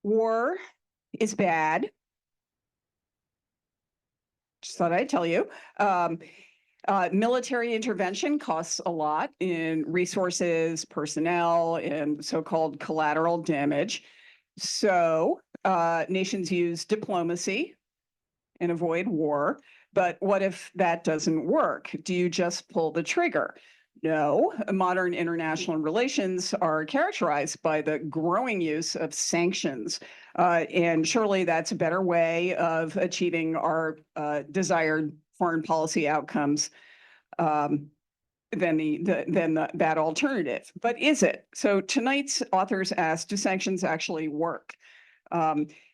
War is bad. Just thought I'd tell you. Military intervention costs a lot in resources, personnel, and so-called collateral damage. So nations use diplomacy and avoid war. But what if that doesn't work? Do you just pull the trigger? No, modern international relations are characterized by the growing use of sanctions. And surely that's a better way of achieving our desired foreign policy outcomes than that alternative. But is it? So tonight's authors asked, do sanctions actually work?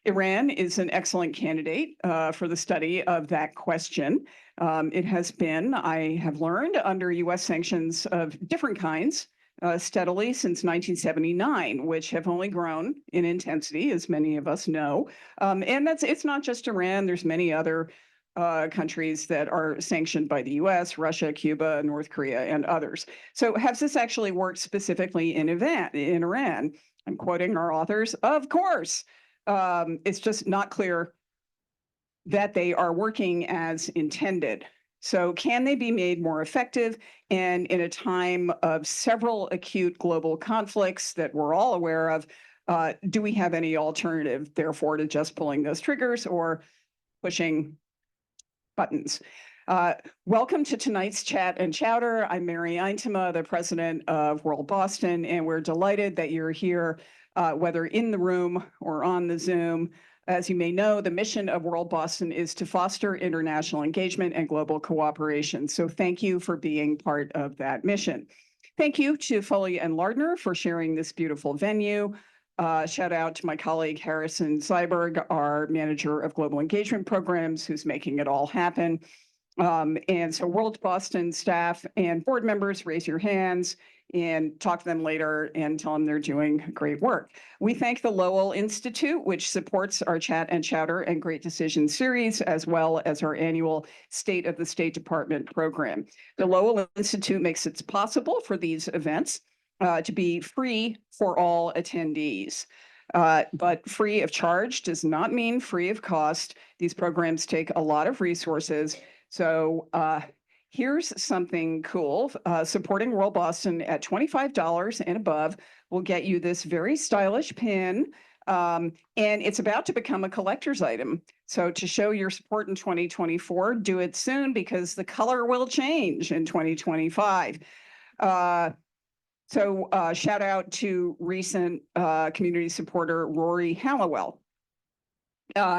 Iran is an excellent candidate for the study of that question. It has been, I have learned, under U.S. sanctions of different kinds steadily since 1979, which have only grown in intensity, as many of us know. And it's not just Iran. There's many other countries that are sanctioned by the U.S., Russia, Cuba, North Korea, and others. So has this actually worked specifically in Iran? I'm quoting our authors, of course. It's just not clear that they are working as intended. So can they be made more effective? And in a time of several acute global conflicts that we're all aware of, do we have any alternative, therefore, to just pulling those triggers or pushing buttons? Welcome to tonight's Chat and Chowder. I'm Mary Eintema, the president of World Boston, and we're delighted that you're here, whether in the room or on the Zoom. As you may know, the mission of World Boston is to foster international engagement and global cooperation. So thank you for being part of that mission. Thank you to Foley and Lardner for sharing this beautiful venue. Shout out to my colleague Harrison Zyberg, our manager of global engagement programs, who's making it all happen. And so World Boston staff and board members, raise your hands and talk to them later and tell them they're doing great work. We thank the Lowell Institute, which supports our Chat and Chowder and Great Decisions series, as well as our annual State of the State Department program. The Lowell Institute makes it possible for these events to be free for all attendees. But free of charge does not mean free of cost. These programs take a lot of resources. So here's something cool. Supporting World Boston at $25 and above will get you this very stylish pin. And it's about to become a collector's item. So to show your support in 2024, do it soon because the color will change in 2025. So shout out to recent community supporter Rory Hallowell.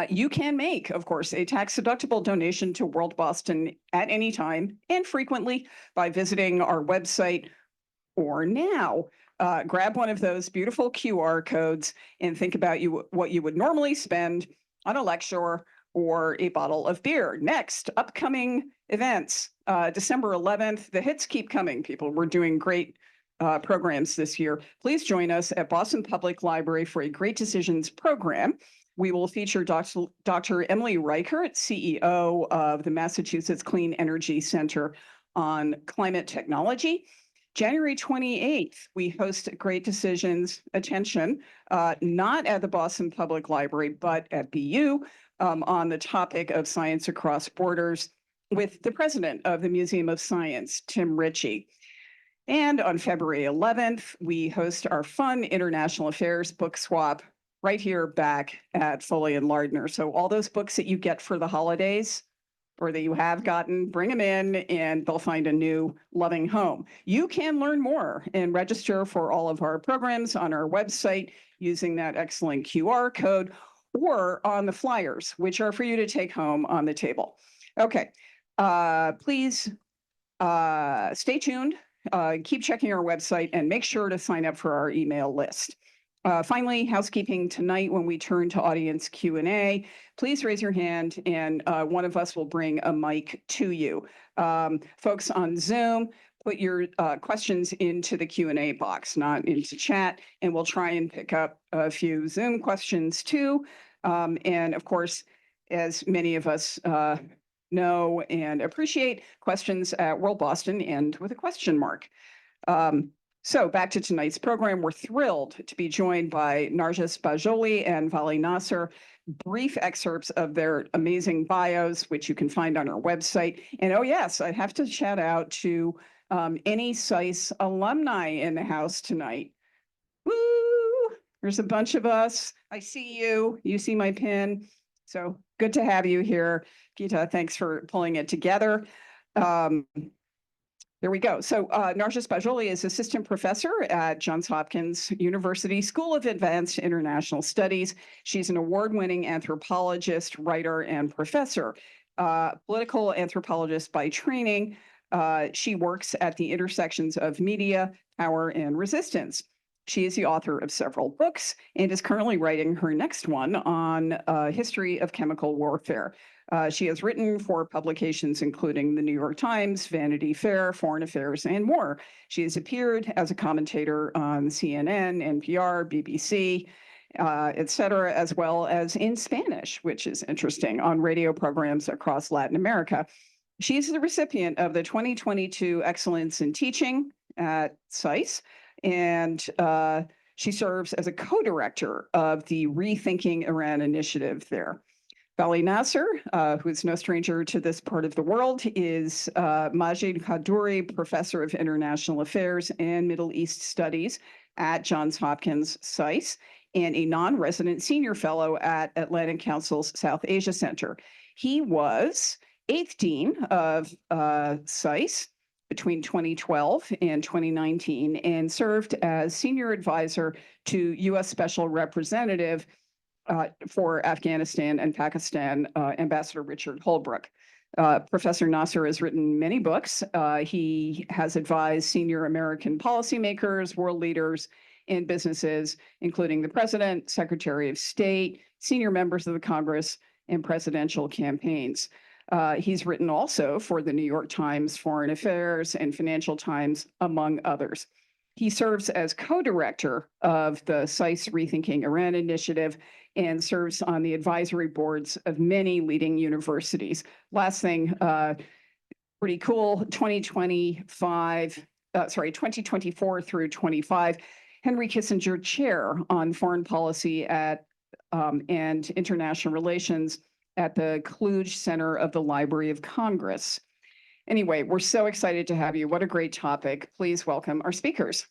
You can make, of course, a tax-deductible donation to World Boston at any time and frequently by visiting our website or now. Grab one of those beautiful QR codes and think about what you would normally spend on a lecture or a bottle of beer. Next, upcoming events. December 11th, the hits keep coming, people. We're doing great programs this year. Please join us at Boston Public Library for a Great Decisions program. We will feature Dr. Emily Reichert, CEO of the Massachusetts Clean Energy Center on climate technology. January 28th, we host Great Decisions, attention, not at the Boston Public Library, but at BU on the topic of science across borders with the president of the Museum of Science, Tim Ritchie. And on February 11th, we host our fun international affairs book swap right here back at Foley and Lardner. So all those books that you get for the holidays or that you have gotten, bring them in and they'll find a new loving home. You can learn more and register for all of our programs on our website using that excellent QR code or on the flyers, which are for you to take home on the table. Okay, please stay tuned. Keep checking our website and make sure to sign up for our email list. Finally, housekeeping tonight when we turn to audience Q&A, please raise your hand and one of us will bring a mic to you. Folks on Zoom, put your questions into the Q&A box, not into chat, and we'll try and pick up a few Zoom questions too. And of course, as many of us know and appreciate, questions at World Boston end with a question mark. So back to tonight's program, we're thrilled to be joined by Narges Bajoghli and Vali Nasr. Brief excerpts of their amazing bios, which you can find on our website. And oh yes, I have to shout out to any SAIS alumni in the house tonight. Woo! There's a bunch of us. I see you. You see my pin. So good to have you here. Gita, thanks for pulling it together. There we go. So Narges Bajoghli is assistant professor at Johns Hopkins University School of Advanced International Studies. She's an award-winning anthropologist, writer, and professor. Political anthropologist by training. She works at the intersections of media, power, and resistance. She is the author of several books and is currently writing her next one on history of chemical warfare. She has written for publications including the New York Times, Vanity Fair, Foreign Affairs, and more. She has appeared as a commentator on CNN, NPR, BBC, et cetera, as well as in Spanish, which is interesting, on radio programs across Latin America. She's the recipient of the 2022 Excellence in Teaching at SAIS, and she serves as a co-director of the Rethinking Iran initiative there. Vali Nasr, who is no stranger to this part of the world, is Majid Khadduri Professor of International Affairs and Middle East Studies at Johns Hopkins SAIS, and a non-resident senior fellow at Atlantic Council's South Asia Center. He was 8th Dean of SAIS between 2012 and 2019 and served as senior advisor to U.S. Special Representative for Afghanistan and Pakistan, Ambassador Richard Holbrooke. Professor Nasr has written many books. He has advised senior American policymakers, world leaders, and businesses, including the president, secretary of state, senior members of the Congress, and presidential campaigns. He's written also for the New York Times, Foreign Affairs, and Financial Times, among others. He serves as co-director of the SAIS Rethinking Iran initiative and serves on the advisory boards of many leading universities. Last thing, pretty cool, 2024 through 25, Henry Kissinger Chair on Foreign Policy at and International Relations at the Kluge Center of the Library of Congress. Anyway, we're so excited to have you. What a great topic. Please welcome our speakers.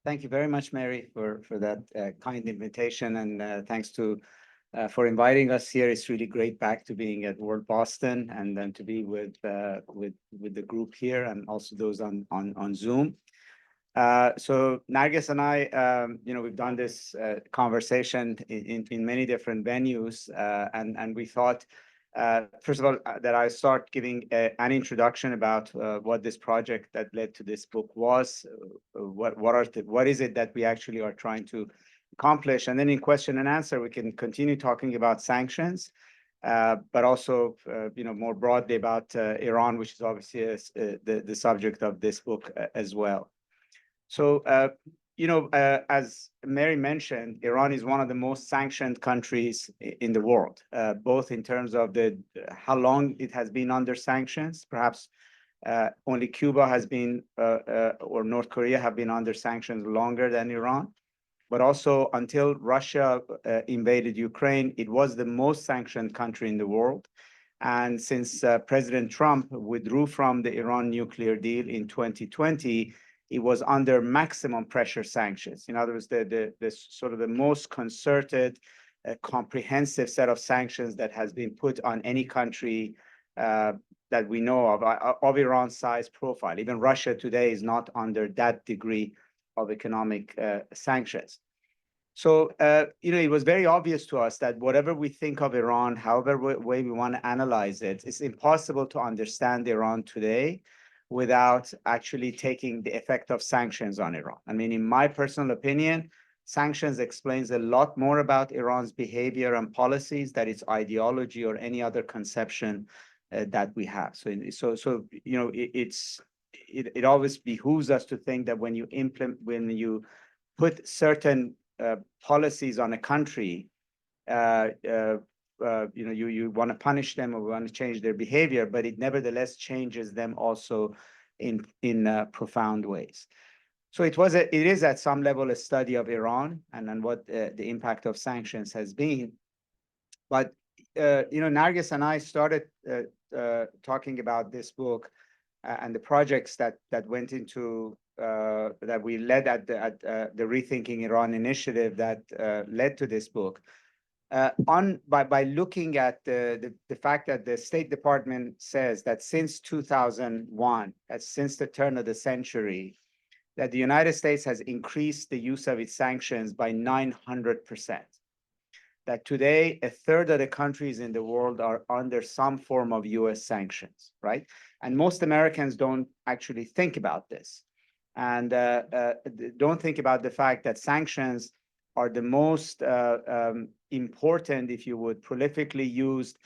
Thank you very much, Mary, for that kind invitation, and thanks to for inviting us here. It's really great back to being at World Boston, and then to be with the group here, and also those on Zoom. So Narges and I, we've done this conversation in many different venues, and we thought, first of all, that I start giving an introduction about what this project that led to this book was, what is it that we actually are trying to accomplish, and then in question and answer we can continue talking about sanctions, but also more broadly about Iran, which is obviously the subject of this book as well. So as Mary mentioned, Iran is one of the most sanctioned countries in the world, both in terms of how long it has been under sanctions. Perhaps only Cuba has been, or North Korea have been under sanctions longer than Iran. But also until Russia invaded Ukraine, it was the most sanctioned country in the world. And since President Trump withdrew from the Iran nuclear deal in 2020, it was under maximum pressure sanctions. In other words, the sort of the most concerted, comprehensive set of sanctions that has been put on any country that we know of Iran's size profile. Even Russia today is not under that degree of economic sanctions. So, it was very obvious to us that whatever we think of Iran, however way we want to analyze it, it's impossible to understand Iran today without actually taking the effect of sanctions on Iran. I mean, in my personal opinion, sanctions explains a lot more about Iran's behavior and policies than its ideology or any other conception that we have. So it's it always behooves us to think that when you put certain policies on a country, you want to punish them or want to change their behavior, but it nevertheless changes them also in profound ways. So it is at some level a study of Iran and what the impact of sanctions has been. But Narges and I started talking about this book and the projects that went into that we led at the Rethinking Iran initiative that led to this book. By looking at the fact that the State Department says that since 2001, since the turn of the century, that the United States has increased the use of its sanctions by 900%. That today, a third of the countries in the world are under some form of US sanctions, right? And most Americans don't actually think about this and don't think about the fact that sanctions are the most important, if you would, prolifically used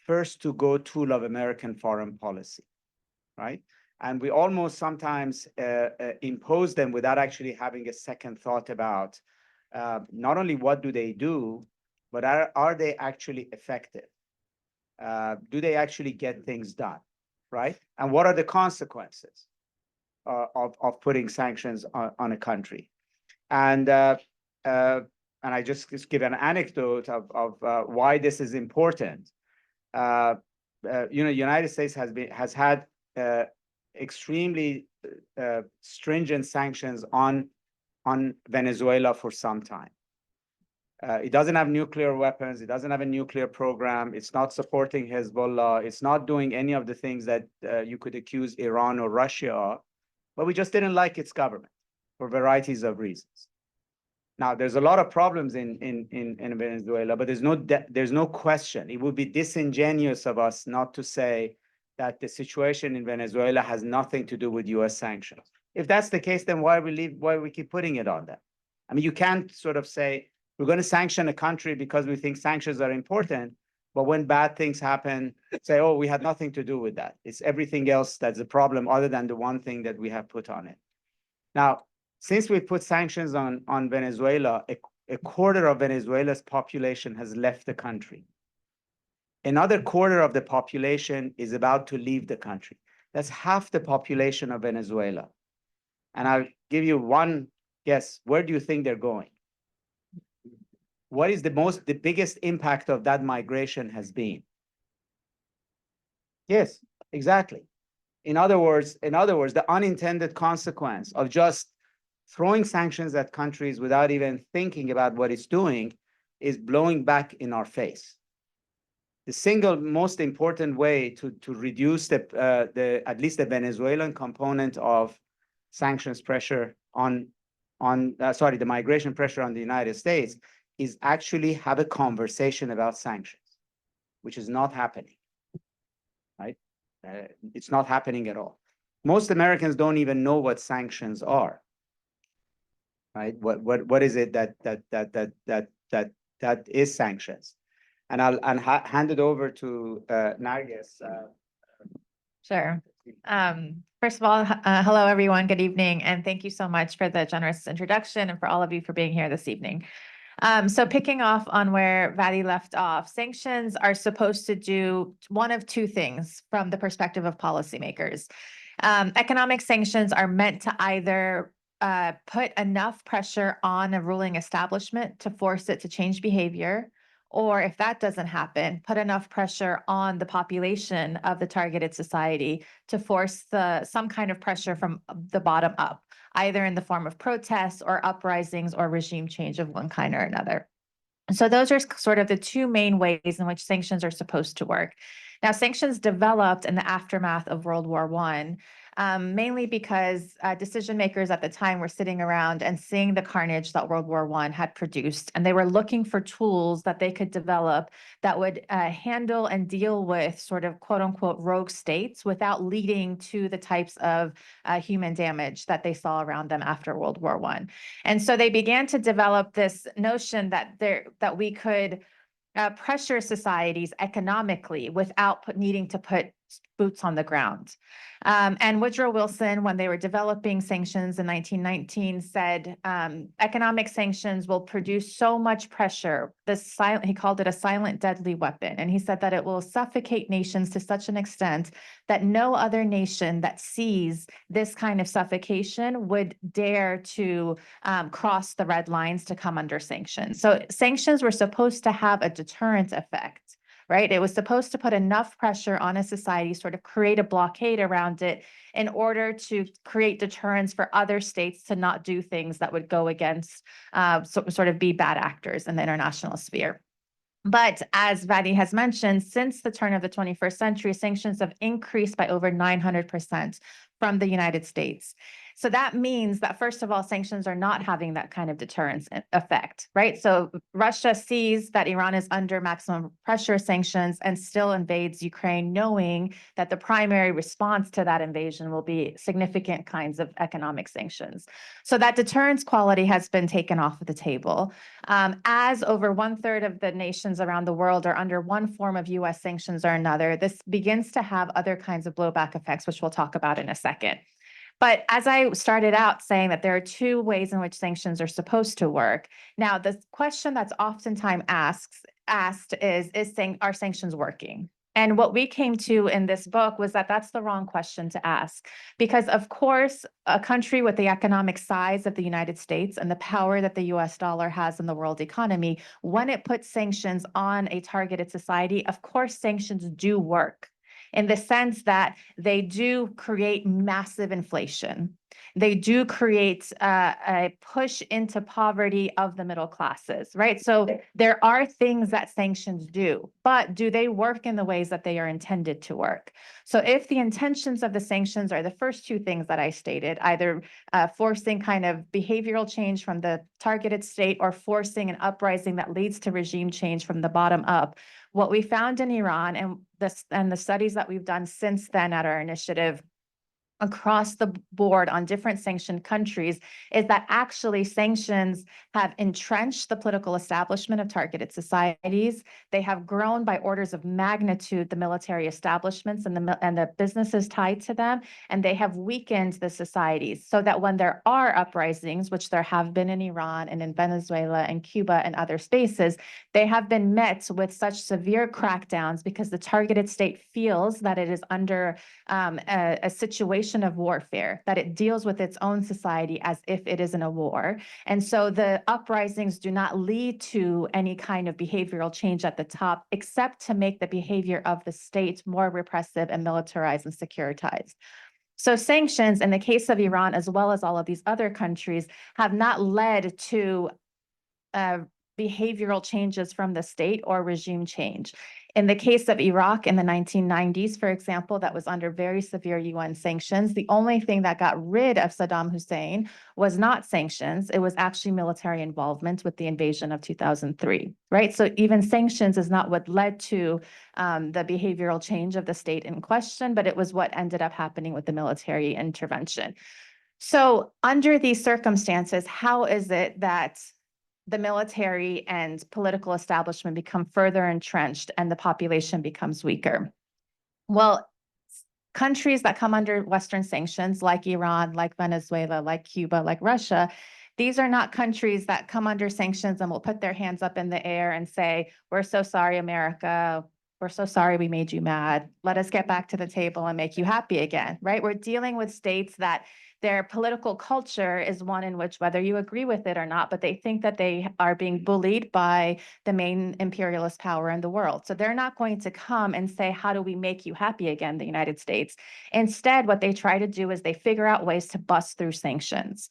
first-to-go tool of American foreign policy, right? And we almost sometimes impose them without actually having a second thought about not only what do they do, but are they actually effective? Do they actually get things done, right? And what are the consequences of putting sanctions on a country? And I just give an anecdote of why this is important. United States has had extremely stringent sanctions on Venezuela for some time. It doesn't have nuclear weapons. It doesn't have a nuclear program. It's not supporting Hezbollah. It's not doing any of the things that you could accuse Iran or Russia of. But we just didn't like its government for varieties of reasons. Now, there's a lot of problems in Venezuela, but there's no question. It would be disingenuous of us not to say that the situation in Venezuela has nothing to do with US sanctions. If that's the case, then why we keep putting it on them? I mean, you can't sort of say, we're going to sanction a country because we think sanctions are important, but when bad things happen, say, oh, we had nothing to do with that. It's everything else that's the problem other than the one thing that we have put on it. Now, since we put sanctions on Venezuela, a quarter of Venezuela's population has left the country. Another quarter of the population is about to leave the country. That's half the population of Venezuela. And I'll give you one guess. Where do you think they're going? What is the biggest impact of that migration has been? Yes, exactly. In other words, the unintended consequence of just throwing sanctions at countries without even thinking about what it's doing is blowing back in our face. The single most important way to reduce at least the Venezuelan component of sanctions pressure the migration pressure on the United States is actually have a conversation about sanctions, which is not happening, right? It's not happening at all. Most Americans don't even know what sanctions are, right? What is it that is sanctions? And I'll hand it over to Narges. Sure. First of all, hello, everyone. Good evening. And thank you so much for the generous introduction and for all of you for being here this evening. So picking off on where Vali left off, sanctions are supposed to do one of two things from the perspective of policymakers. Economic sanctions are meant to either put enough pressure on a ruling establishment to force it to change behavior, or if that doesn't happen, put enough pressure on the population of the targeted society to force some kind of pressure from the bottom up, either in the form of protests or uprisings or regime change of one kind or another. So those are sort of the two main ways in which sanctions are supposed to work. Now, sanctions developed in the aftermath of World War I, mainly because decision makers at the time were sitting around and seeing the carnage that World War I had produced, and they were looking for tools that they could develop that would handle and deal with sort of quote unquote rogue states without leading to the types of human damage that they saw around them after World War I. And so they began to develop this notion that we could pressure societies economically without needing to put boots on the ground. And Woodrow Wilson, when they were developing sanctions in 1919, said economic sanctions will produce so much pressure. He called it a silent, deadly weapon. And he said that it will suffocate nations to such an extent that no other nation that sees this kind of suffocation would dare to cross the red lines to come under sanctions. So sanctions were supposed to have a deterrent effect. Right? It was supposed to put enough pressure on a society, sort of create a blockade around it in order to create deterrence for other states to not do things that would go against, sort of be bad actors in the international sphere. But as Vali has mentioned, since the turn of the 21st century, sanctions have increased by over 900% from the United States. So that means that, first of all, sanctions are not having that kind of deterrence effect, right? So Russia sees that Iran is under maximum pressure sanctions and still invades Ukraine, knowing that the primary response to that invasion will be significant kinds of economic sanctions. So that deterrence quality has been taken off of the table. As over 1/3 of the nations around the world are under one form of US sanctions or another, this begins to have other kinds of blowback effects, which we'll talk about in a second. But as I started out saying that there are two ways in which sanctions are supposed to work. Now, the question that's oftentimes asked is are sanctions working? And what we came to in this book was that that's the wrong question to ask. Because of course, a country with the economic size of the United States and the power that the US dollar has in the world economy, when it puts sanctions on a targeted society, of course, sanctions do work, in the sense that they do create massive inflation. They do create a push into poverty of the middle classes, right? So there are things that sanctions do, but do they work in the ways that they are intended to work? So if the intentions of the sanctions are the first two things that I stated, either forcing kind of behavioral change from the targeted state or forcing an uprising that leads to regime change from the bottom up, what we found in Iran and the studies that we've done since then at our initiative across the board on different sanctioned countries is that actually sanctions have entrenched the political establishment of targeted societies. They have grown by orders of magnitude the military establishments and the businesses tied to them, and they have weakened the societies so that when there are uprisings, which there have been in Iran and in Venezuela and Cuba and other spaces, they have been met with such severe crackdowns because the targeted state feels that it is under a situation of warfare, that it deals with its own society as if it is in a war. And so the uprisings do not lead to any kind of behavioral change at the top, except to make the behavior of the state more repressive and militarized and securitized. So sanctions, in the case of Iran, as well as all of these other countries, have not led to behavioral changes from the state or regime change. In the case of Iraq in the 1990s, for example, that was under very severe UN sanctions. The only thing that got rid of Saddam Hussein was not sanctions. It was actually military involvement with the invasion of 2003, right? So even sanctions is not what led to the behavioral change of the state in question, but it was what ended up happening with the military intervention. So under these circumstances, how is it that the military and political establishment become further entrenched and the population becomes weaker? Well, countries that come under Western sanctions, like Iran, like Venezuela, like Cuba, like Russia, these are not countries that come under sanctions and will put their hands up in the air and say, we're so sorry, America. We're so sorry we made you mad. Let us get back to the table and make you happy again, right? We're dealing with states that their political culture is one in which, whether you agree with it or not, but they think that they are being bullied by the main imperialist power in the world. So they're not going to come and say, how do we make you happy again, the United States? Instead, what they try to do is they figure out ways to bust through sanctions.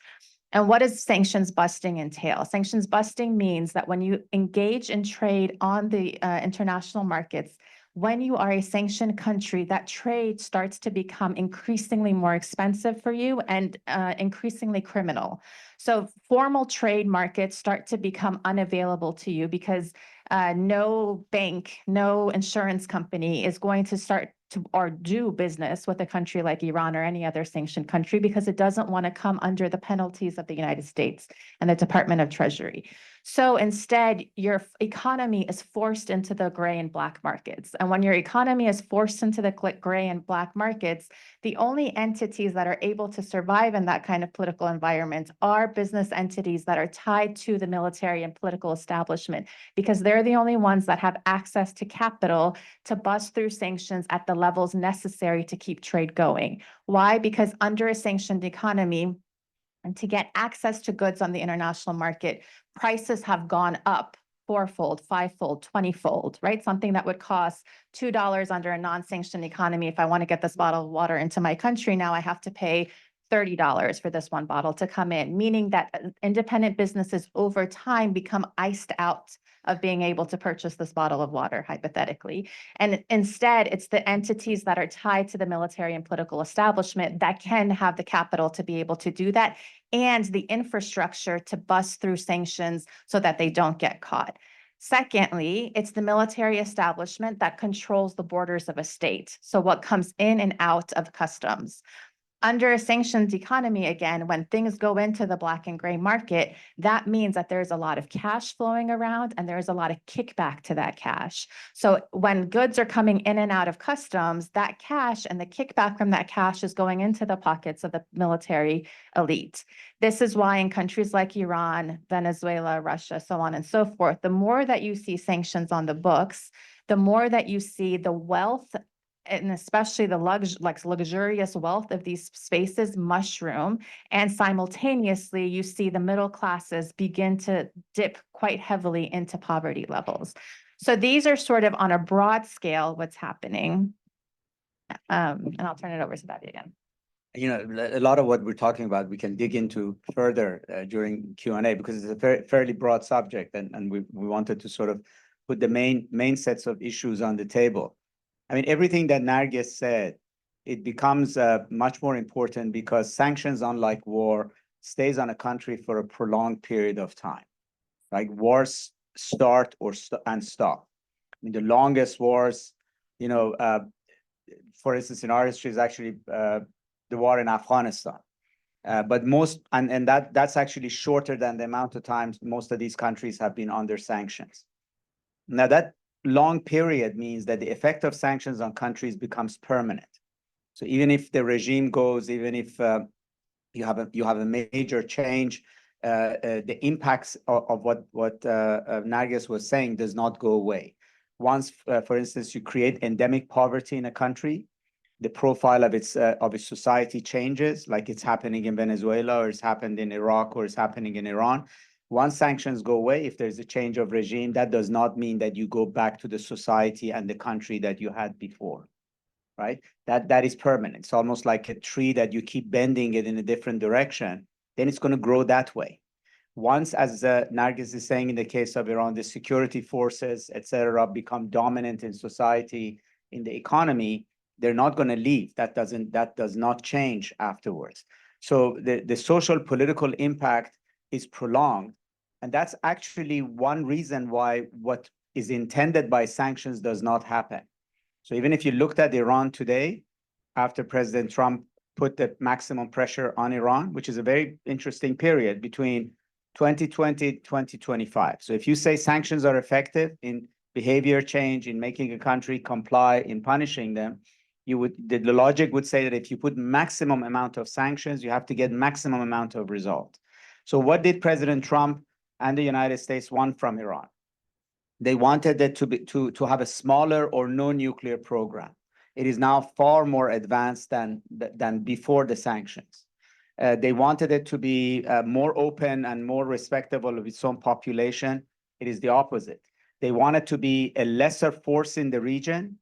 And what does sanctions busting entail? Sanctions busting means that when you engage in trade on the international markets, when you are a sanctioned country, that trade starts to become increasingly more expensive for you and increasingly criminal. So formal trade markets start to become unavailable to you because no bank, no insurance company is going to start to or do business with a country like Iran or any other sanctioned country because it doesn't want to come under the penalties of the United States and the Department of Treasury. So instead, your economy is forced into the gray and black markets. And when your economy is forced into the gray and black markets, the only entities that are able to survive in that kind of political environment are business entities that are tied to the military and political establishment, because they're the only ones that have access to capital to bust through sanctions at the levels necessary to keep trade going. Why? Because under a sanctioned economy, and to get access to goods on the international market, prices have gone up fourfold, fivefold, 20-fold, right? Something that would cost $2 under a non-sanctioned economy. If I want to get this bottle of water into my country, now I have to pay $30 for this one bottle to come in, meaning that independent businesses over time become iced out of being able to purchase this bottle of water, hypothetically. And instead, it's the entities that are tied to the military and political establishment that can have the capital to be able to do that, and the infrastructure to bust through sanctions so that they don't get caught. Secondly, it's the military establishment that controls the borders of a state. So what comes in and out of customs. Under a sanctions economy, again, when things go into the black and gray market, that means that there's a lot of cash flowing around and there's a lot of kickback to that cash. So when goods are coming in and out of customs, that cash and the kickback from that cash is going into the pockets of the military elite. This is why in countries like Iran, Venezuela, Russia, so on and so forth, the more that you see sanctions on the books, the more that you see the wealth and especially the luxurious wealth of these spaces mushroom, and simultaneously you see the middle classes begin to dip quite heavily into poverty levels. So these are sort of on a broad scale what's happening. And I'll turn it over to Bobby again. You know, a lot of what we're talking about, we can dig into further during Q&A, because it's a fairly broad subject, and we wanted to sort of put the main sets of issues on the table. I mean, everything that Narges said, it becomes much more important because sanctions, unlike war, stays on a country for a prolonged period of time. Like wars start and stop. I mean, the longest wars, you know, for instance, in our history is actually the war in Afghanistan. But that's actually shorter than the amount of times most of these countries have been under sanctions. Now that long period means that the effect of sanctions on countries becomes permanent. So even if the regime goes, even if you have a major change, the impacts of what Narges was saying does not go away. Once, for instance, you create endemic poverty in a country, the profile of its society changes, like it's happening in Venezuela, or it's happened in Iraq, or it's happening in Iran. Once sanctions go away, if there's a change of regime, that does not mean that you go back to the society and the country that you had before, right? That is permanent. It's almost like a tree that you keep bending it in a different direction, then it's going to grow that way. Once, as Narges is saying in the case of Iran, the security forces, et cetera, become dominant in society, in the economy, they're not going to leave. That does not change afterwards. So the social political impact is prolonged. And that's actually one reason why what is intended by sanctions does not happen. So even if you looked at Iran today, after President Trump put the maximum pressure on Iran, which is a very interesting period between 2020, 2025. So if you say sanctions are effective in behavior change, in making a country comply, in punishing them, the logic would say that if you put maximum amount of sanctions, you have to get maximum amount of result. So what did President Trump and the United States want from Iran? They wanted it to have a smaller or no nuclear program. It is now far more advanced than before the sanctions. They wanted it to be more open and more respectable of its own population. It is the opposite. They wanted to be a lesser force in the region.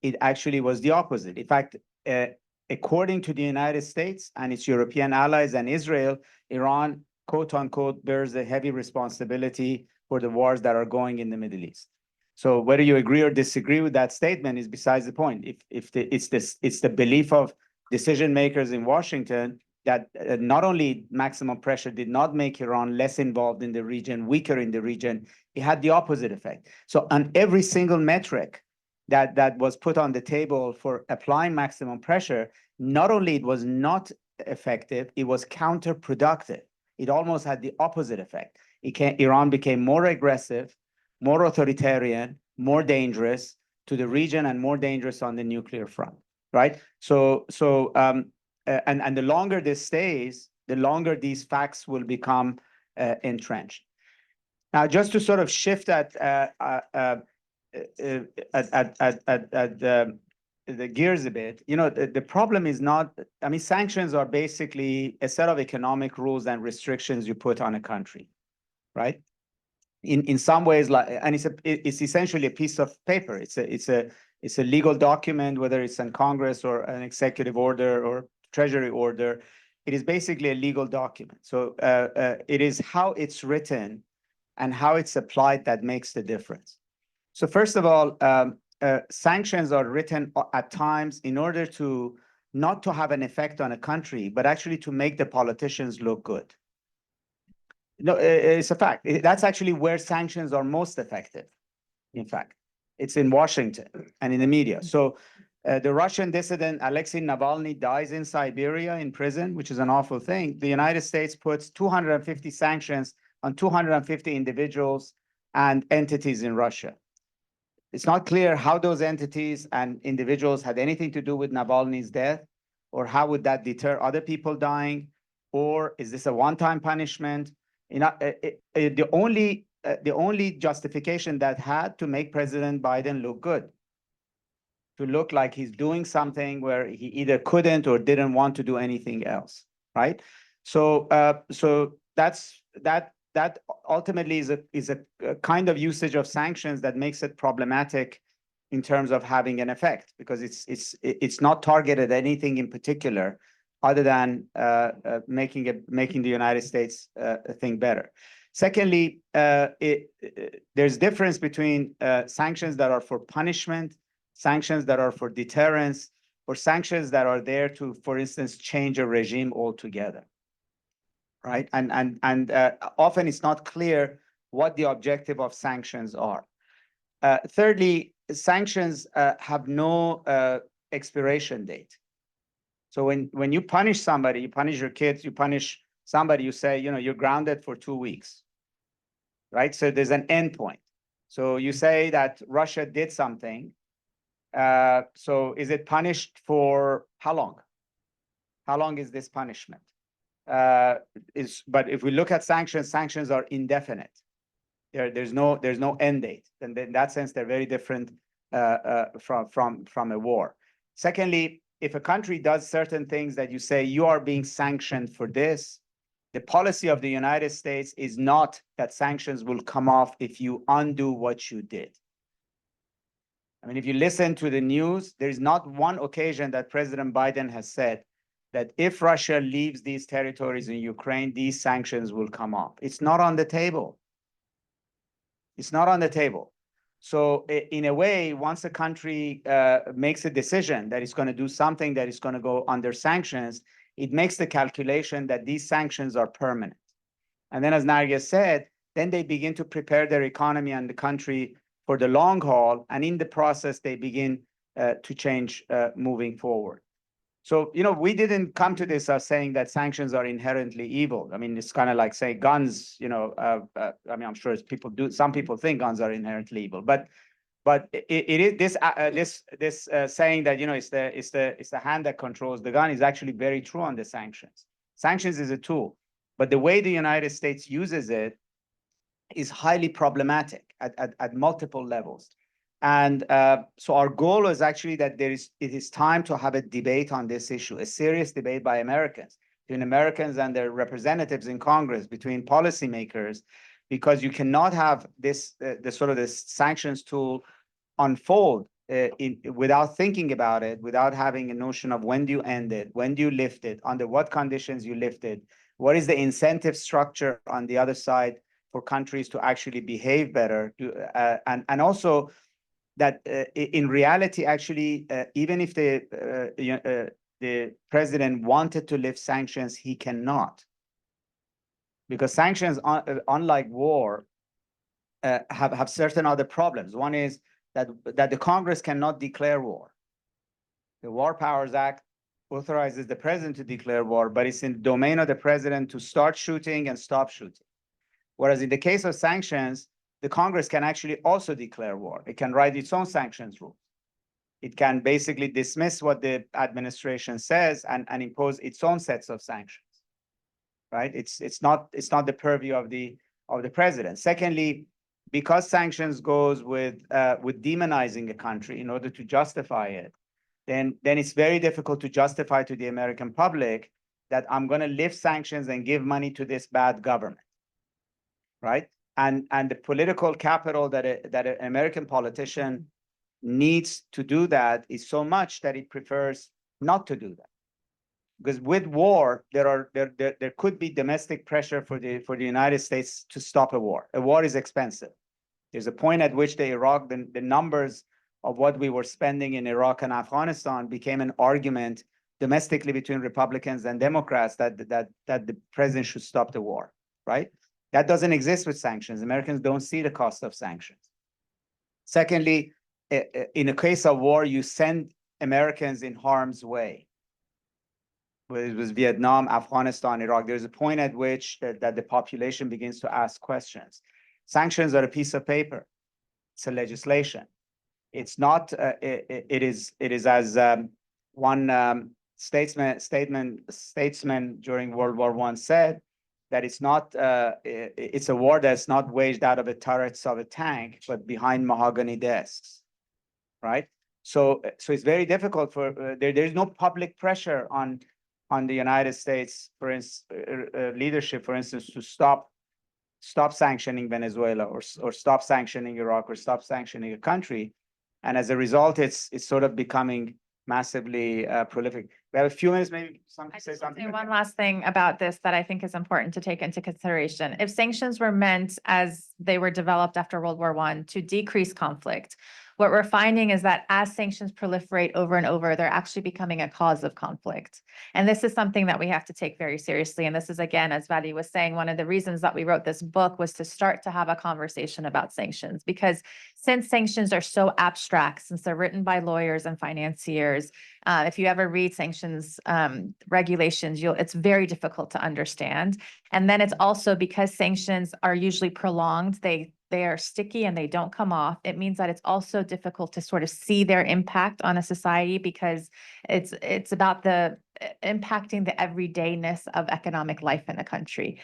It actually was the opposite. In fact, according to the United States and its European allies and Israel, Iran, quote unquote, bears a heavy responsibility for the wars that are going in the Middle East. So whether you agree or disagree with that statement is besides the point. It's the belief of decision makers in Washington that not only maximum pressure did not make Iran less involved in the region, weaker in the region, it had the opposite effect. So on every single metric that was put on the table for applying maximum pressure, not only it was not effective, it was counterproductive. it almost had the opposite effect. Iran became more aggressive, more authoritarian, more dangerous to the region, and more dangerous on the nuclear front, right? And the longer this stays, the longer these facts will become entrenched. Now, just to sort of shift the gears a bit, the problem is not, I mean, sanctions are basically a set of economic rules and restrictions you put on a country, right? In some ways, and it's essentially a piece of paper. It's a legal document, whether it's in Congress or an executive order or treasury order. It is basically a legal document. So it is how it's written and how it's applied that makes the difference. So first of all, sanctions are written at times in order to not to have an effect on a country, but actually to make the politicians look good. No, it's a fact. That's actually where sanctions are most effective. In fact, it's in Washington and in the media. So the Russian dissident Alexei Navalny dies in Siberia in prison, which is an awful thing. The United States puts 250 sanctions on 250 individuals and entities in Russia. It's not clear how those entities and individuals had anything to do with Navalny's death, or how would that deter other people dying, or is this a one-time punishment? The only justification that had to make President Biden look good, to look like he's doing something where he either couldn't or didn't want to do anything else, right? So that ultimately is a kind of usage of sanctions that makes it problematic in terms of having an effect, because it's not targeted at anything in particular other than making the United States think better. Secondly, there's difference between sanctions that are for punishment, sanctions that are for deterrence, or sanctions that are there to, for instance, change a regime altogether, right? And often it's not clear what the objective of sanctions are. Thirdly, sanctions have no expiration date. So when you punish somebody, you punish your kids, you punish somebody, you say, you're grounded for 2 weeks, right? So there's an end point. So you say that Russia did something. So is it punished for how long? How long is this punishment? But if we look at sanctions, sanctions are indefinite. There's no end date. And in that sense, they're very different from a war. Secondly, if a country does certain things that you say you are being sanctioned for this, the policy of the United States is not that sanctions will come off if you undo what you did. I mean, if you listen to the news, there is not one occasion that President Biden has said that if Russia leaves these territories in Ukraine, these sanctions will come off. It's not on the table. It's not on the table. So in a way, once a country makes a decision that it's going to do something that is going to go under sanctions, it makes the calculation that these sanctions are permanent. And then, as Narges said, then they begin to prepare their economy and the country for the long haul. And in the process, they begin to change moving forward. So, we didn't come to this as saying that sanctions are inherently evil. I mean, it's kind of like saying guns, I mean, I'm sure some people think guns are inherently evil, but it is this saying that, it's the hand that controls the gun is actually very true on the sanctions. Sanctions is a tool, but the way the United States uses it is highly problematic at multiple levels. And so our goal is actually that it is time to have a debate on this issue, a serious debate by Americans, between Americans and their representatives in Congress, between policymakers, because you cannot have this sanctions tool unfold without thinking about it, without having a notion of when do you end it, when do you lift it, under what conditions you lift it, what is the incentive structure on the other side for countries to actually behave better, and also that in reality, actually, even if the president wanted to lift sanctions, he cannot, because sanctions, unlike war, have certain other problems. One is that the Congress cannot declare war. The War Powers Act authorizes the president to declare war, but it's in the domain of the president to start shooting and stop shooting. Whereas in the case of sanctions, the Congress can actually also declare war. It can write its own sanctions rules. It can basically dismiss what the administration says and impose its own sets of sanctions. Right? It's not the purview of the president. Secondly, because sanctions goes with demonizing a country in order to justify it, then it's very difficult to justify to the American public that I'm going to lift sanctions and give money to this bad government. Right? And the political capital that an American politician needs to do that is so much that it prefers not to do that. Because with war, there could be domestic pressure for the United States to stop a war. A war is expensive. There's a point at which the numbers of what we were spending in Iraq and Afghanistan became an argument domestically between Republicans and Democrats that the president should stop the war, right? That doesn't exist with sanctions. Americans don't see the cost of sanctions. Secondly, in a case of war, you send Americans in harm's way. Whether it was Vietnam, Afghanistan, Iraq, there's a point at which that the population begins to ask questions. Sanctions are a piece of paper. It's a legislation. It's not. It is as one statesman during World War I said that it's not. It's a war that's not waged out of the turrets of a tank, but behind mahogany desks, right? So it's very difficult for there's no public pressure on the United States, for instance, leadership, for instance, to stop sanctioning Venezuela or stop sanctioning Iraq or stop sanctioning a country. And as a result, it's sort of becoming massively prolific. We have a few minutes, maybe say something. One last thing about this that I think is important to take into consideration. If sanctions were meant as they were developed after World War I to decrease conflict, what we're finding is that as sanctions proliferate over and over, they're actually becoming a cause of conflict. And this is something that we have to take very seriously. And this is, again, as Vali was saying, one of the reasons that we wrote this book was to start to have a conversation about sanctions. Because since sanctions are so abstract, since they're written by lawyers and financiers, if you ever read sanctions regulations, it's very difficult to understand. And then it's also because sanctions are usually prolonged, they are sticky and they don't come off. It means that it's also difficult to sort of see their impact on a society because it's about the impacting the everydayness of economic life in a country.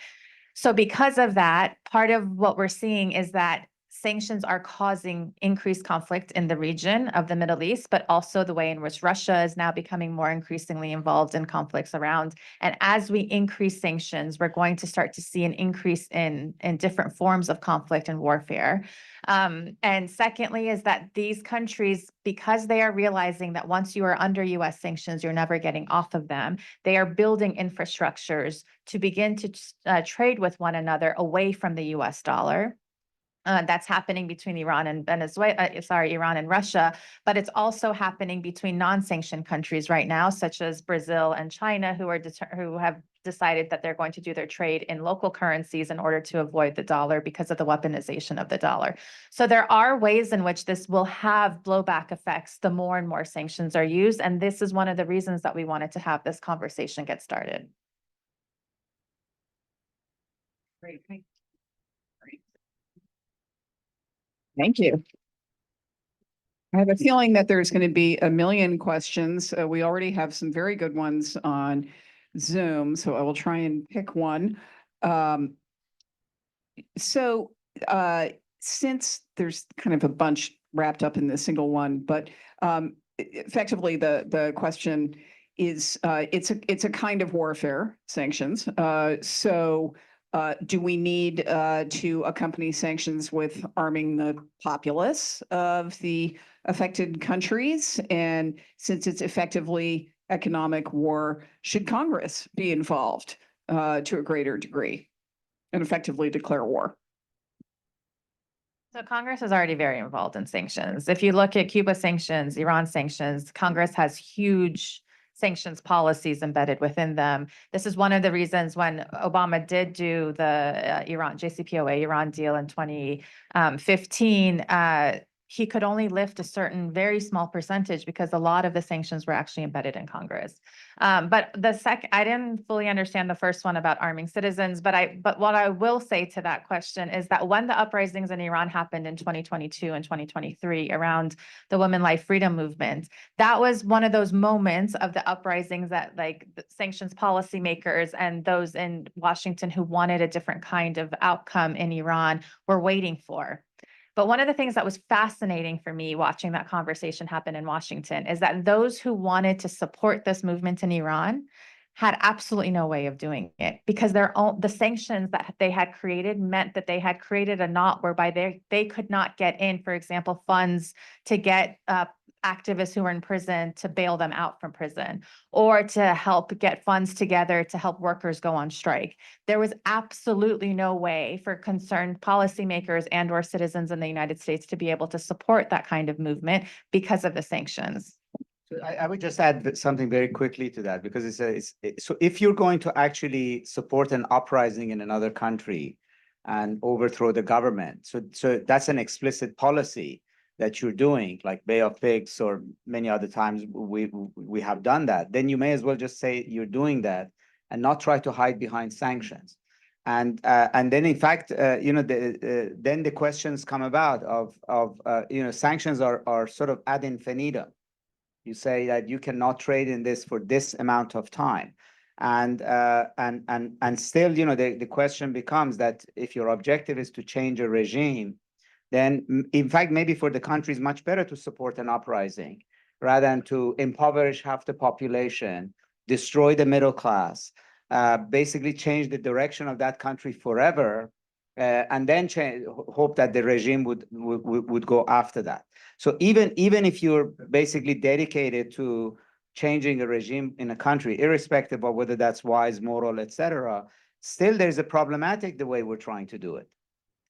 So because of that, part of what we're seeing is that sanctions are causing increased conflict in the region of the Middle East, but also the way in which Russia is now becoming more increasingly involved in conflicts around. And as we increase sanctions, we're going to start to see an increase in different forms of conflict and warfare. And secondly, is that these countries, because they are realizing that once you are under US sanctions, you're never getting off of them, they are building infrastructures to begin to trade with one another away from the US dollar. That's happening between Iran and Iran and Russia, but it's also happening between non-sanctioned countries right now, such as Brazil and China, who have decided that they're going to do their trade in local currencies in order to avoid the dollar because of the weaponization of the dollar. So there are ways in which this will have blowback effects the more and more sanctions are used, and this is one of the reasons that we wanted to have this conversation get started. Great. Thank you. I have a feeling that there's going to be a million questions. We already have some very good ones on Zoom, so I will try and pick one. Since there's kind of a bunch wrapped up in this single one, but effectively the question is, it's a kind of warfare, sanctions. Do we need to accompany sanctions with arming the populace of the affected countries? And since it's effectively economic war, should Congress be involved to a greater degree and effectively declare war? So Congress is already very involved in sanctions. If you look at Cuba sanctions, Iran sanctions, Congress has huge sanctions policies embedded within them. This is one of the reasons when Obama did do the JCPOA Iran deal in 2015, he could only lift a certain very small percentage because a lot of the sanctions were actually embedded in Congress. But I didn't fully understand the first one about arming citizens, but what I will say to that question is that when the uprisings in Iran happened in 2022 and 2023 around the Women Life Freedom Movement, that was one of those moments of the uprisings that like the sanctions policymakers and those in Washington who wanted a different kind of outcome in Iran were waiting for. But one of the things that was fascinating for me watching that conversation happen in Washington is that those who wanted to support this movement in Iran had absolutely no way of doing it because the sanctions that they had created meant that they had created a knot whereby they could not get in, for example, funds to get activists who were in prison to bail them out from prison or to help get funds together to help workers go on strike. There was absolutely no way for concerned policymakers and or citizens in the United States to be able to support that kind of movement because of the sanctions. I would just add something very quickly to that because so if you're going to actually support an uprising in another country and overthrow the government, so that's an explicit policy that you're doing, like Bay of Pigs or many other times we have done that, then you may as well just say you're doing that and not try to hide behind sanctions. And then in fact, then the questions come about of sanctions are sort of ad infinitum. You say that you cannot trade in this for this amount of time. And still, the question becomes that if your objective is to change a regime, then in fact, maybe for the country it's much better to support an uprising rather than to impoverish half the population, destroy the middle class, basically change the direction of that country forever, and then hope that the regime would go after that. So even if you're basically dedicated to changing a regime in a country, irrespective of whether that's wise, moral, etc., still there's a problematic the way we're trying to do it.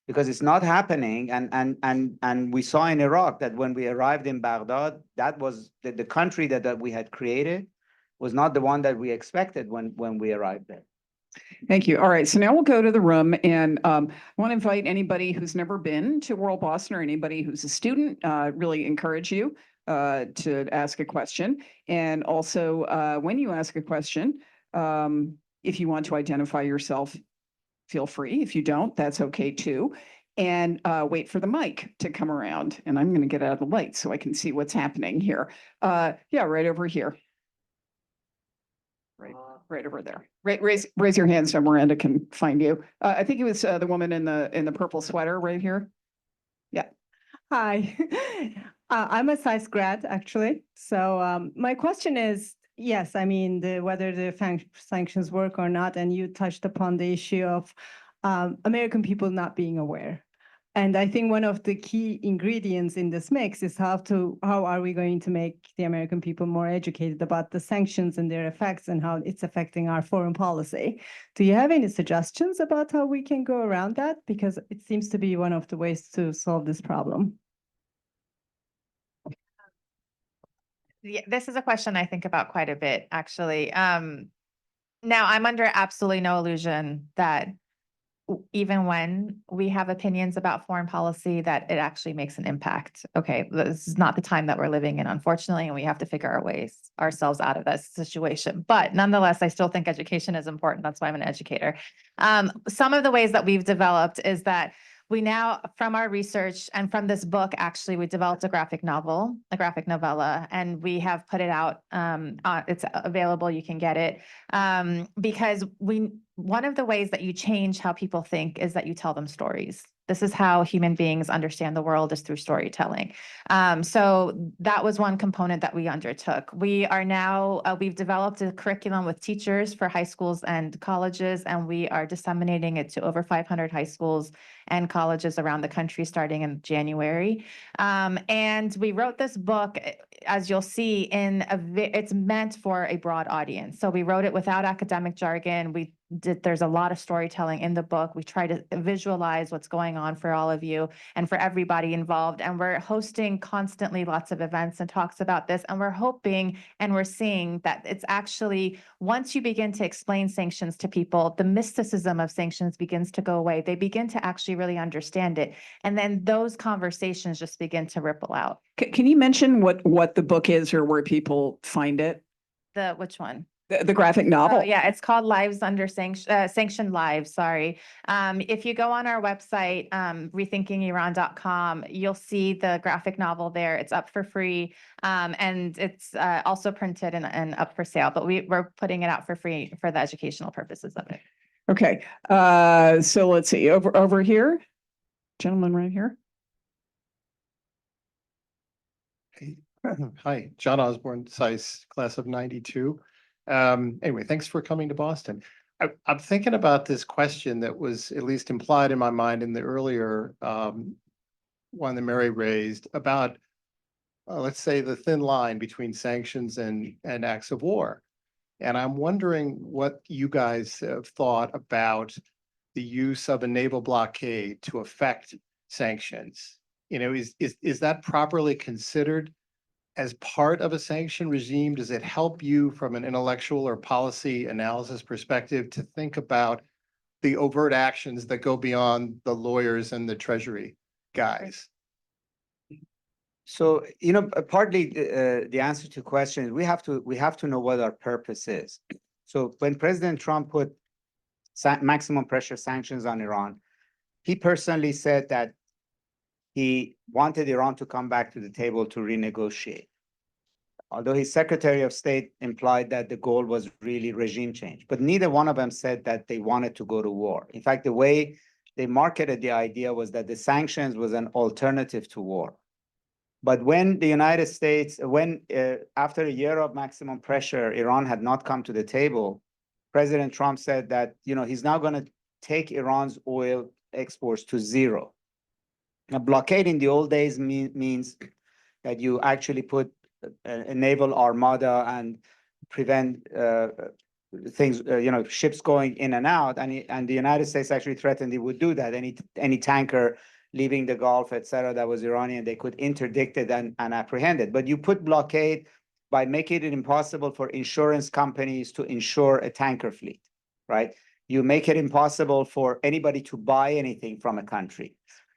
Because it's not happening, and we saw in Iraq that when we arrived in Baghdad, that was the country that we had created was not the one that we expected when we arrived there. Thank you. All right, so now we'll go to the room, and I want to invite anybody who's never been to World Boston or anybody who's a student, really encourage you to ask a question. And also, when you ask a question, if you want to identify yourself, feel free. If you don't, that's okay too. And wait for the mic to come around. And I'm going to get out of the light so I can see what's happening here. Yeah, right over here. Right over there. Raise your hand so Miranda can find you. I think it was the woman in the purple sweater right here. Yeah. Hi, I'm a SAIS grad actually. So my question is, yes, I mean whether the sanctions work or not, and you touched upon the issue of American people not being aware. And I think one of the key ingredients in this mix is how are we going to make the American people more educated about the sanctions and their effects and how it's affecting our foreign policy. Do you have any suggestions about how we can go around that? Because it seems to be one of the ways to solve this problem. Yeah, this is a question I think about quite a bit, actually. Now, I'm under absolutely no illusion that even when we have opinions about foreign policy, that it actually makes an impact. Okay, this is not the time that we're living in, unfortunately, and we have to figure ourselves out of this situation. But nonetheless, I still think education is important. That's why I'm an educator. Some of the ways that we've developed is that we now, from our research and from this book, actually, we developed a graphic novella, and we have put it out. It's available, you can get it. Because one of the ways that you change how people think is that you tell them stories. This is how human beings understand the world, is through storytelling. So that was one component that we undertook. We are now, we've developed a curriculum with teachers for high schools and colleges, and we are disseminating it to over 500 high schools and colleges around the country starting in January. And we wrote this book, as you'll see, it's meant for a broad audience. So we wrote it without academic jargon. there's a lot of storytelling in the book. We try to visualize what's going on for all of you and for everybody involved. And we're hosting constantly lots of events and talks about this. And we're hoping and we're seeing that it's actually, once you begin to explain sanctions to people, the mysticism of sanctions begins to go away. They begin to actually really understand it. And then those conversations just begin to ripple out. Can you mention what the book is or where people find it? Which one? The graphic novel? Oh, yeah, it's called Lives Under Sanction, Sanctioned Lives, sorry. If you go on our website, rethinkingiran.com, you'll see the graphic novel there. It's up for free. And it's also printed and up for sale, but we're putting it out for free for the educational purposes of it. Okay. So let's see, over here, gentleman right here. Hi, John Osborne, SAIS class of 92. Anyway, thanks for coming to Boston. I'm thinking about this question that was at least implied in my mind in the earlier one that Mary raised about, let's say, the thin line between sanctions and acts of war. And I'm wondering what you guys have thought about the use of a naval blockade to affect sanctions. You know, is that properly considered as part of a sanction regime? Does it help you from an intellectual or policy analysis perspective to think about the overt actions that go beyond the lawyers and the Treasury guys? So, you know, partly the answer to the question is we have to know what our purpose is. So when President Trump put maximum pressure sanctions on Iran, he personally said that he wanted Iran to come back to the table to renegotiate. Although his Secretary of State implied that the goal was really regime change, but neither one of them said that they wanted to go to war. In fact, the way they marketed the idea was that the sanctions was an alternative to war. But when the United States, after a year of maximum pressure, Iran had not come to the table, President Trump said that, you know, he's now going to take Iran's oil exports to zero. A blockade in the old days means that you actually put a naval armada and prevent things, you know, ships going in and out. And the United States actually threatened it would do that. Any tanker leaving the Gulf, et cetera, that was Iranian, they could interdict it and apprehend it. But you put blockade by making it impossible for insurance companies to insure a tanker fleet, right? You make it impossible for anybody to buy anything from a country.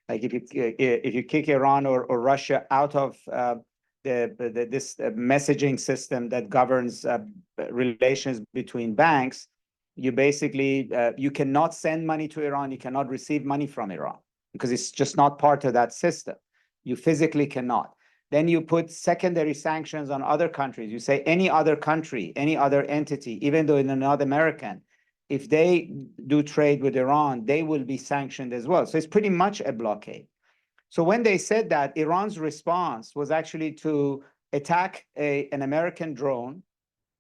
Like if you kick Iran or Russia out of this messaging system that governs relations between banks, you basically, you cannot send money to Iran, you cannot receive money from Iran because it's just not part of that system. You physically cannot. Then you put secondary sanctions on other countries. You say any other country, any other entity, even though they're not American, if they do trade with Iran, they will be sanctioned as well. So it's pretty much a blockade. So when they said that, Iran's response was actually to attack an American drone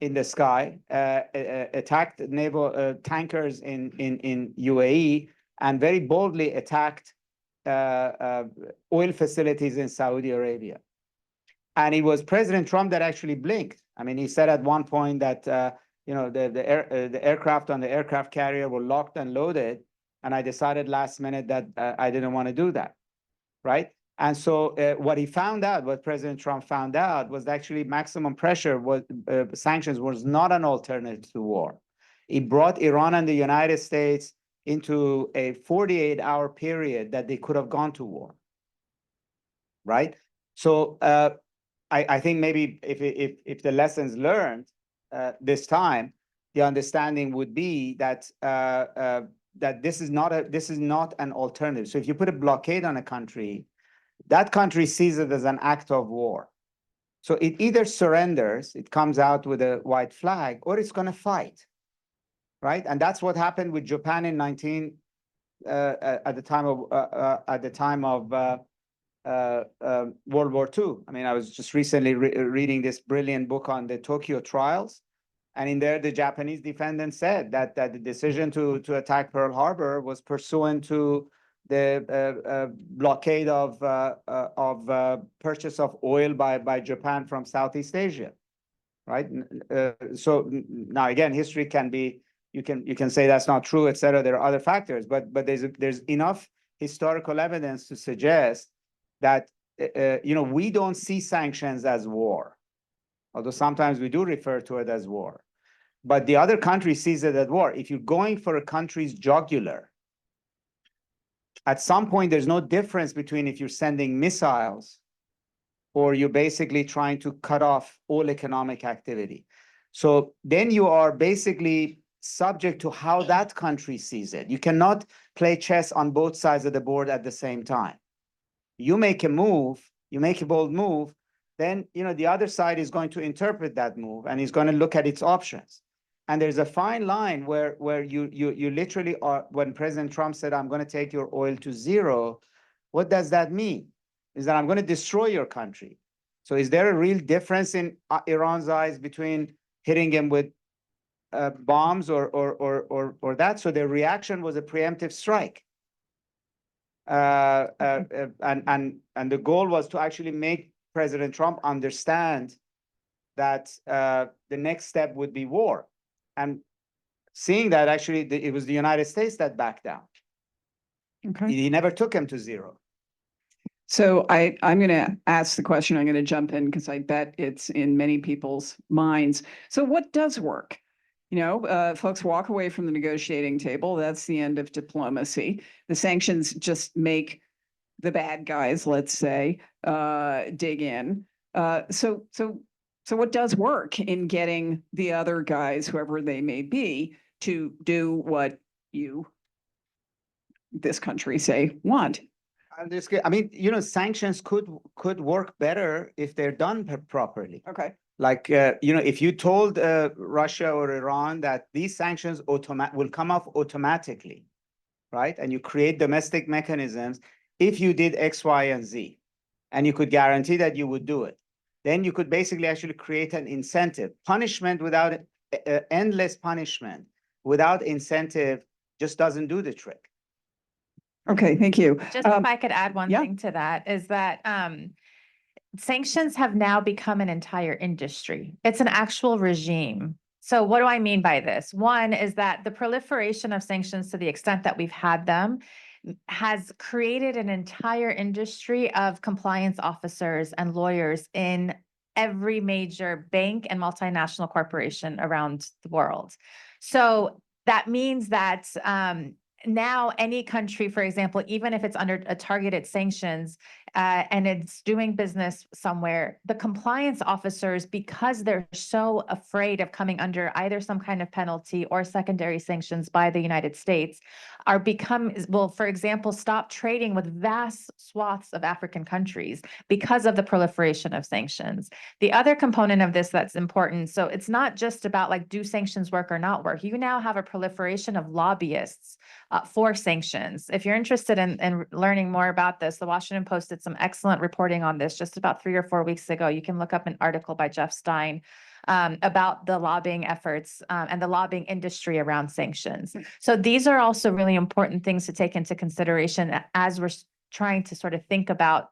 in the sky, attacked naval tankers in UAE, and very boldly attacked oil facilities in Saudi Arabia. And it was President Trump that actually blinked. I mean, he said at one point that you know, the aircraft on the aircraft carrier were locked and loaded, and I decided last minute that I didn't want to do that, right? And so what he found out, what President Trump found out, was actually maximum pressure was sanctions was not an alternative to war. It brought Iran and the United States into a 48-hour period that they could have gone to war, right? So I think maybe if the lessons learned this time, the understanding would be that that this is not an alternative. So if you put a blockade on a country, that country sees it as an act of war. So it either surrenders, it comes out with a white flag, or it's going to fight, right? And that's what happened with Japan in at the time of World War II. I mean, I was just recently reading this brilliant book on the Tokyo trials. And in there, the Japanese defendant said that the decision to attack Pearl Harbor was pursuant to the blockade of purchase of oil by Japan from Southeast Asia, right? So now again, history can be you can say that's not true, et cetera. There are other factors, but there's enough historical evidence to suggest that we don't see sanctions as war, although sometimes we do refer to it as war. But the other country sees it as war. If you're going for a country's jugular, at some point there's no difference between if you're sending missiles or you're basically trying to cut off all economic activity. So then you are basically subject to how that country sees it. You cannot play chess on both sides of the board at the same time. You make a move, you make a bold move, then the other side is going to interpret that move and is going to look at its options. And there's a fine line where you literally are, when President Trump said, I'm going to take your oil to zero, what does that mean? Is that I'm going to destroy your country. So is there a real difference in Iran's eyes between hitting him with bombs or that? So their reaction was a preemptive strike. And the goal was to actually make President Trump understand that the next step would be war. And seeing that, actually, it was the United States that backed down. Okay. He never took him to zero. So I'm going to ask the question. I'm going to jump in because I bet it's in many people's minds. So what does work? Folks walk away from the negotiating table. That's the end of diplomacy. The sanctions just make the bad guys, let's say, dig in. So what does work in getting the other guys, whoever they may be, to do what this country say want? I mean, sanctions could work better if they're done properly. Okay. Like, if you told Russia or Iran that these sanctions will come off automatically, right? And you create domestic mechanisms if you did X, Y, and Z, and you could guarantee that you would do it, then you could basically actually create an incentive. Punishment without endless punishment without incentive just doesn't do the trick. Okay, thank you. Just if I could add one yeah. thing to that is that sanctions have now become an entire industry. It's an actual regime. So what do I mean by this? One is that the proliferation of sanctions, to the extent that we've had them, has created an entire industry of compliance officers and lawyers in every major bank and multinational corporation around the world. So that means that now any country, for example, even if it's under a targeted sanctions and it's doing business somewhere, the compliance officers, because they're so afraid of coming under either some kind of penalty or secondary sanctions by the United States, will, for example, stop trading with vast swaths of African countries because of the proliferation of sanctions. The other component of this that's important, so it's not just about like, do sanctions work or not work? You now have a proliferation of lobbyists for sanctions. If you're interested in learning more about this, the Washington Post did some excellent reporting on this just about 3 or 4 weeks ago. You can look up an article by Jeff Stein about the lobbying efforts and the lobbying industry around sanctions. So these are also really important things to take into consideration as we're trying to sort of think about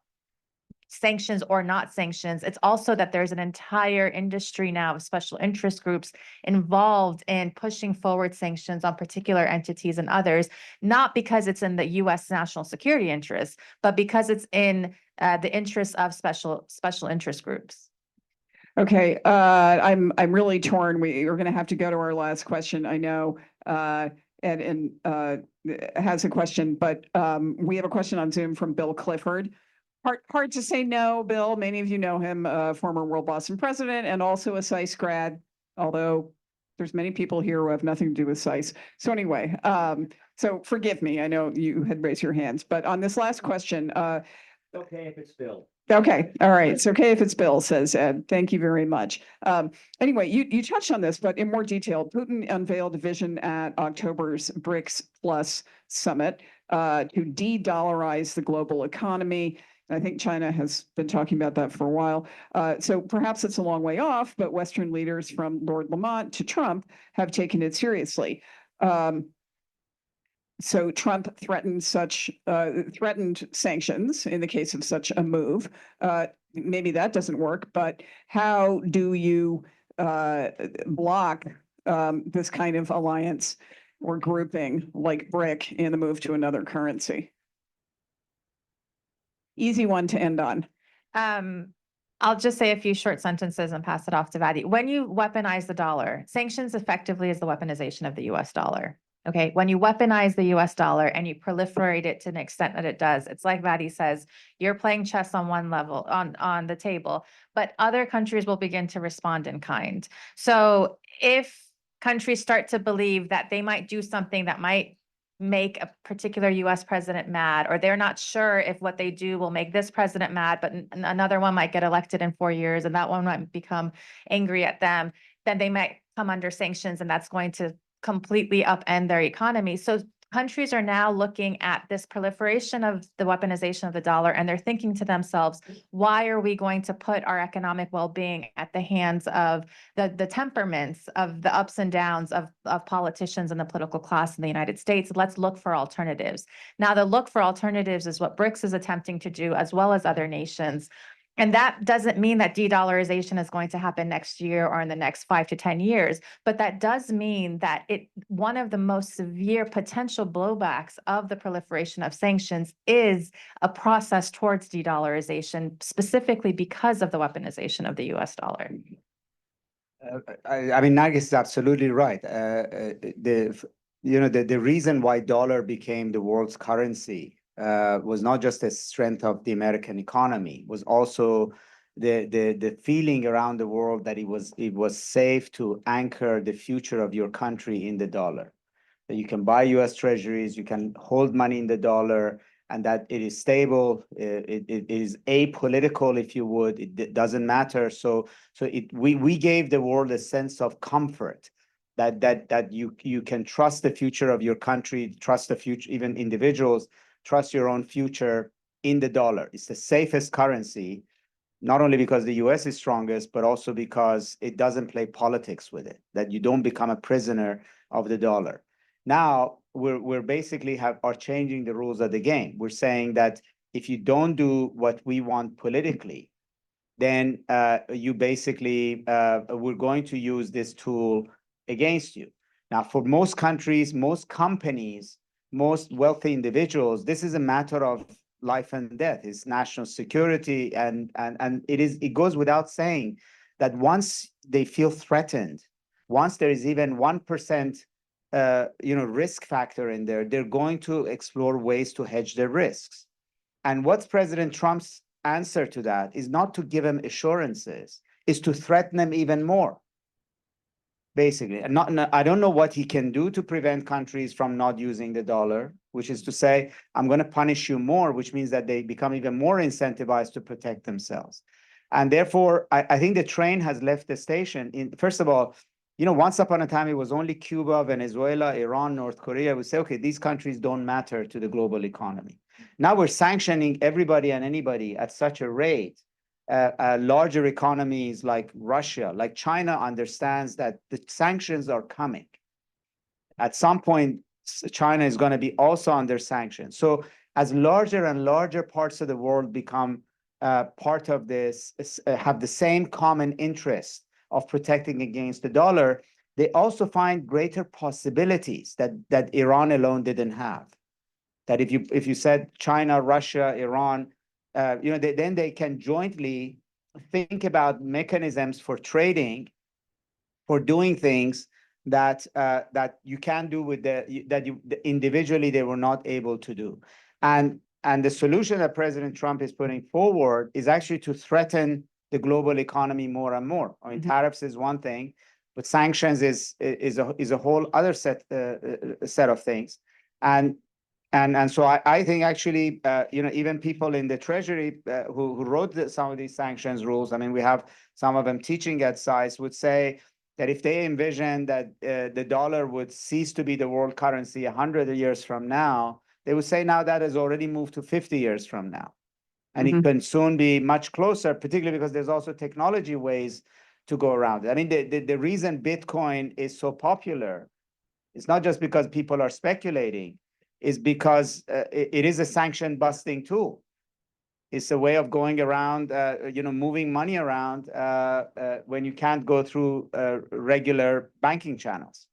sanctions or not sanctions. It's also that there's an entire industry now of special interest groups involved in pushing forward sanctions on particular entities and others, not because it's in the U.S. national security interests, but because it's in the interests of special interest groups. Okay, I'm really torn. We're going to have to go to our last question. I know Ed has a question, but we have a question on Zoom from Bill Clifford. Hard to say no, Bill. Many of you know him, former World Boston president and also a SAIS grad, although there's many people here who have nothing to do with SAIS. So anyway, so forgive me. I know you had raised your hands, but on this last question. Okay if it's Bill. Okay, all right. It's okay if it's Bill, says Ed. Thank you very much. Anyway, you touched on this, but in more detail, Putin unveiled a vision at October's BRICS Plus summit to de-dollarize the global economy. I think China has been talking about that for a while. So perhaps it's a long way off, but Western leaders from Lord Lamont to Trump have taken it seriously. So Trump threatened sanctions in the case of such a move. Maybe that doesn't work, but how do you block this kind of alliance or grouping like BRIC in the move to another currency? Easy one to end on. I'll just say a few short sentences and pass it off to Vadi. When you weaponize the dollar, sanctions effectively is the weaponization of the US dollar. Okay, when you weaponize the US dollar and you proliferate it to an extent that it does, it's like Vadi says, you're playing chess on one level, on the table, but other countries will begin to respond in kind. So if countries start to believe that they might do something that might make a particular US president mad, or they're not sure if what they do will make this president mad, but another one might get elected in 4 years and that one might become angry at them, then they might come under sanctions and that's going to completely upend their economy. So countries are now looking at this proliferation of the weaponization of the dollar, and they're thinking to themselves, why are we going to put our economic well-being at the hands of the temperaments of the ups and downs of politicians and the political class in the United States? Let's look for alternatives. Now, the look for alternatives is what BRICS is attempting to do, as well as other nations. And that doesn't mean that de-dollarization is going to happen next year or in the next 5 to 10 years, but that does mean that one of the most severe potential blowbacks of the proliferation of sanctions is a process towards de-dollarization, specifically because of the weaponization of the US dollar. I mean, Narges is absolutely right. The reason why dollar became the world's currency was not just the strength of the American economy, was also the feeling around the world that it was safe to anchor the future of your country in the dollar. That you can buy US treasuries, you can hold money in the dollar, and that it is stable, it is apolitical, if you would, it doesn't matter. So we gave the world a sense of comfort that you can trust the future of your country, trust the future, even individuals, trust your own future in the dollar. It's the safest currency, not only because the US is strongest, but also because it doesn't play politics with it, that you don't become a prisoner of the dollar. Now, we're basically are changing the rules of the game. We're saying that if you don't do what we want politically, then you basically, we're going to use this tool against you. Now, for most countries, most companies, most wealthy individuals, this is a matter of life and death. It's national security, and it goes without saying that once they feel threatened, once there is even 1% risk factor in there, they're going to explore ways to hedge their risks. And what's President Trump's answer to that is not to give them assurances, is to threaten them even more. Basically, I don't know what he can do to prevent countries from not using the dollar, which is to say, I'm going to punish you more, which means that they become even more incentivized to protect themselves. And therefore, I think the train has left the station. First of all, once upon a time, it was only Cuba, Venezuela, Iran, North Korea. We say, okay, these countries don't matter to the global economy. Now we're sanctioning everybody and anybody at such a rate. Larger economies like Russia, like China, understands that the sanctions are coming. At some point, China is going to be also under sanctions. So as larger and larger parts of the world become part of this, have the same common interest of protecting against the dollar, they also find greater possibilities that Iran alone didn't have. That if you said China, Russia, Iran, then they can jointly think about mechanisms for trading, for doing things that you can do with individually they were not able to do. And the solution that President Trump is putting forward is actually to threaten the global economy more and more. I mean, tariffs is one thing, but sanctions is a whole other set of things. And so I think actually, even people in the Treasury who wrote some of these sanctions rules, I mean, we have some of them teaching at SAIS, would say that if they envision that the dollar would cease to be the world currency 100 years from now, they would say now that has already moved to 50 years from now. And it can soon be much closer, particularly because there's also technology ways to go around it. I mean, the reason Bitcoin is so popular is not just because people are speculating, is because it is a sanction busting tool. it's a way of going around, moving money around when you can't go through regular banking channels.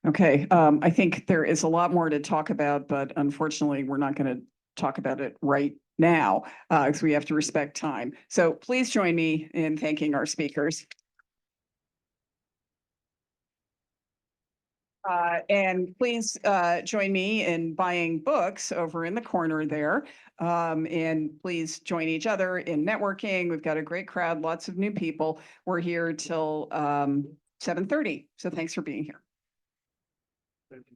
Okay, I think there is a lot more to talk about, but unfortunately, we're not going to talk about it right now because we have to respect time. So please join me in thanking our speakers. And please join me in buying books over in the corner there. And please join each other in networking. We've got a great crowd, lots of new people. We're here till 7:30. So thanks for being here.